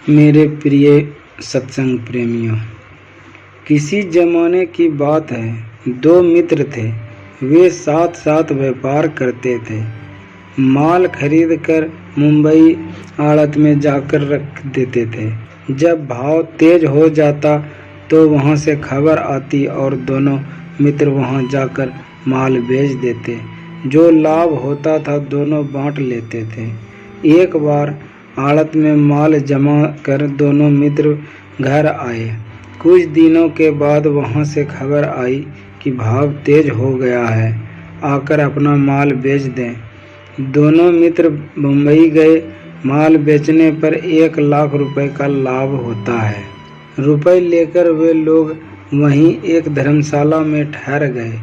मेरे प्रिय सत्संग प्रेमियों, किसी जमाने की बात है। दो मित्र थे। वे साथ साथ व्यापार करते थे। माल खरीद कर मुंबई आड़त में जाकर रख देते थे। जब भाव तेज हो जाता तो वहां से खबर आती और दोनों मित्र वहां जाकर माल बेच देते। जो लाभ होता था दोनों बांट लेते थे। एक बार आड़त में माल जमा कर दोनों मित्र घर आए। कुछ दिनों के बाद वहां से खबर आई कि भाव तेज हो गया है, आकर अपना माल बेच दें। दोनों मित्र मुंबई गए। माल बेचने पर 1 लाख रुपए का लाभ होता है। रुपए लेकर वे लोग वहीं एक धर्मशाला में ठहर गए।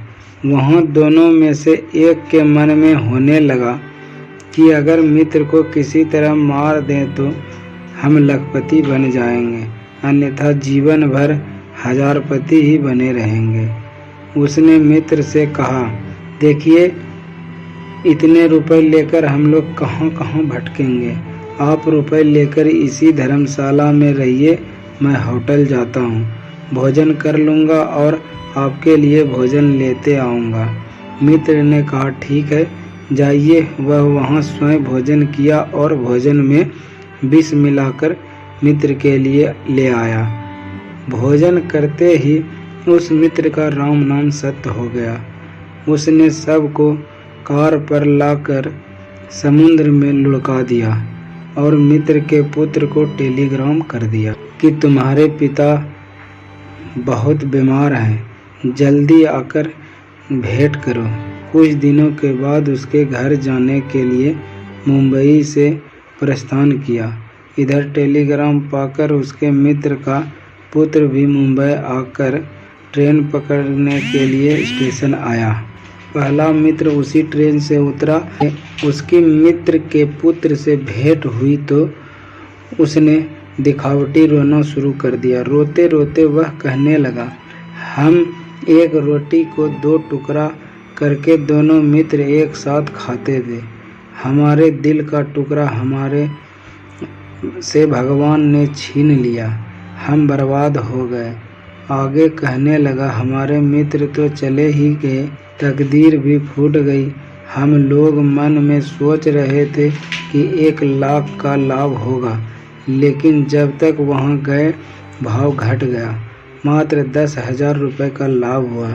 वहां दोनों में से एक के मन में होने लगा कि अगर मित्र को किसी तरह मार दें तो हम लखपति बन जाएंगे, अन्यथा जीवन भर हजारपति ही बने रहेंगे। उसने मित्र से कहा, देखिए, इतने रुपए लेकर हम लोग कहाँ कहाँ भटकेंगे। आप रुपए लेकर इसी धर्मशाला में रहिए, मैं होटल जाता हूँ, भोजन कर लूँगा और आपके लिए भोजन लेते आऊँगा। मित्र ने कहा, ठीक है, जाइए। वह वहाँ स्वयं भोजन किया और भोजन में विष मिलाकर मित्र के लिए ले आया। भोजन करते ही उस मित्र का राम नाम सत्य हो गया। उसने सबको कार पर लाकर समुद्र में लुढ़का दिया और मित्र के पुत्र को टेलीग्राम कर दिया कि तुम्हारे पिता बहुत बीमार हैं, जल्दी आकर भेंट करो। कुछ दिनों के बाद उसके घर जाने के लिए मुंबई से प्रस्थान किया। इधर टेलीग्राम पाकर उसके मित्र का पुत्र भी मुंबई आकर ट्रेन पकड़ने के लिए स्टेशन आया। पहला मित्र उसी ट्रेन से उतरा। उसके मित्र के पुत्र से भेंट हुई तो उसने दिखावटी रोना शुरू कर दिया। रोते रोते वह कहने लगा, हम एक रोटी को 2 टुकड़ा करके दोनों मित्र एक साथ खाते थे। हमारे दिल का टुकड़ा हमारे से भगवान ने छीन लिया, हम बर्बाद हो गए। आगे कहने लगा, हमारे मित्र तो चले ही गए, तकदीर भी फूट गई। हम लोग मन में सोच रहे थे कि 1 लाख का लाभ होगा, लेकिन जब तक वहां गए भाव घट गया। मात्र 10,000 रुपये का लाभ हुआ।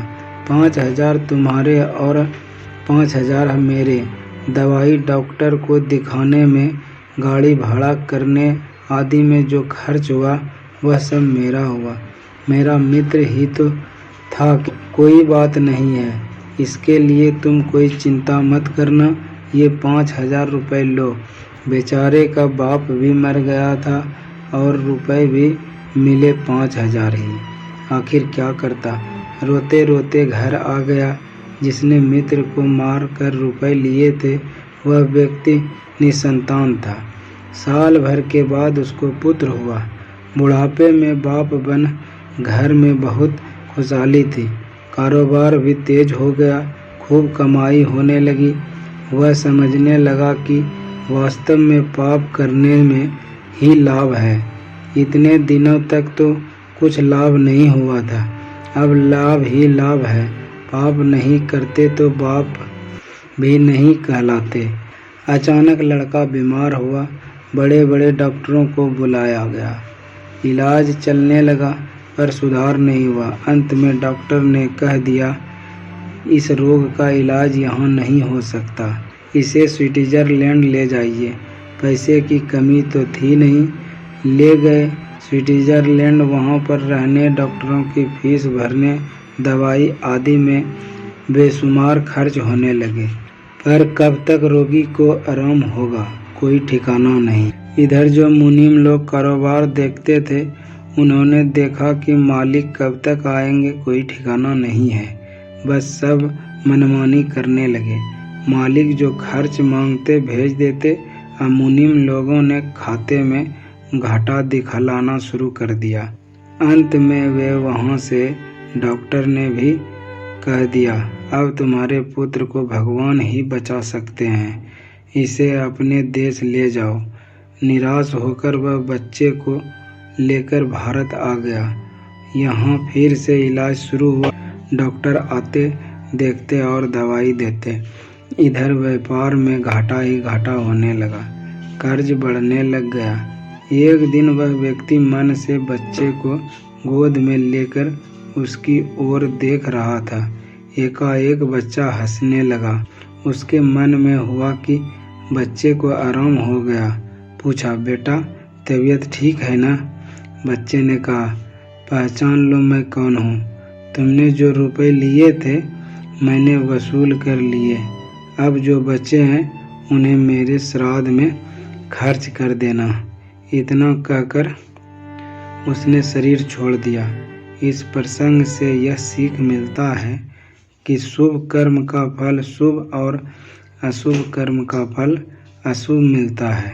5,000 तुम्हारे और 5,000 मेरे। दवाई, डॉक्टर को दिखाने में, गाड़ी भाड़ा करने आदि में जो खर्च हुआ वह सब मेरा हुआ। मेरा मित्र ही तो था। कोई बात नहीं है, इसके लिए तुम कोई चिंता मत करना। ये 5,000 रुपये लो। बेचारे का बाप भी मर गया था और रुपए भी मिले 5,000 ही। आखिर क्या करता। रोते रोते घर आ गया। जिसने मित्र को मार कर रुपए लिए थे वह व्यक्ति निसंतान था। साल भर के बाद उसको पुत्र हुआ। बुढ़ापे में बाप बन घर में बहुत खुशहाली थी। कारोबार भी तेज हो गया, खूब कमाई होने लगी। वह समझने लगा कि वास्तव में पाप करने में ही लाभ है। इतने दिनों तक तो कुछ लाभ नहीं हुआ था, अब लाभ ही लाभ है। पाप नहीं करते तो बाप भी नहीं कहलाते। अचानक लड़का बीमार हुआ। बड़े बड़े डॉक्टरों को बुलाया गया। इलाज चलने लगा पर सुधार नहीं हुआ। अंत में डॉक्टर ने कह दिया, इस रोग का इलाज यहाँ नहीं हो सकता, इसे स्विट्जरलैंड ले जाइए। पैसे की कमी तो थी नहीं। ले गए स्विट्जरलैंड। वहाँ पर रहने, डॉक्टरों की फीस भरने, दवाई आदि में बेशुमार खर्च होने लगे। पर कब तक रोगी को आराम होगा, कोई ठिकाना नहीं। इधर जो मुनीम लोग कारोबार देखते थे, उन्होंने देखा कि मालिक कब तक आएंगे, कोई ठिकाना नहीं है। बस सब मनमानी करने लगे। मालिक जो खर्च मांगते भेज देते। अब मुनीम लोगों ने खाते में घाटा दिखलाना शुरू कर दिया। अंत में वे वहाँ से डॉक्टर ने भी कह दिया, अब तुम्हारे पुत्र को भगवान ही बचा सकते हैं, इसे अपने देश ले जाओ। निराश होकर वह बच्चे को लेकर भारत आ गया। यहाँ फिर से इलाज शुरू हुआ। डॉक्टर आते, देखते और दवाई देते। इधर व्यापार में घाटा ही घाटा होने लगा, कर्ज बढ़ने लग गया। एक दिन वह व्यक्ति मन से बच्चे को गोद में लेकर उसकी ओर देख रहा था। एकाएक बच्चा हंसने लगा। उसके मन में हुआ कि बच्चे को आराम हो गया। पूछा, बेटा तबीयत ठीक है ना? बच्चे ने कहा, पहचान लो मैं कौन हूँ। तुमने जो रुपए लिए थे मैंने वसूल कर लिए। अब जो बचे हैं उन्हें मेरे श्राद्ध में खर्च कर देना। इतना कहकर उसने शरीर छोड़ दिया। इस प्रसंग से यह सीख मिलता है कि शुभ कर्म का फल शुभ और अशुभ कर्म का फल अशुभ मिलता है।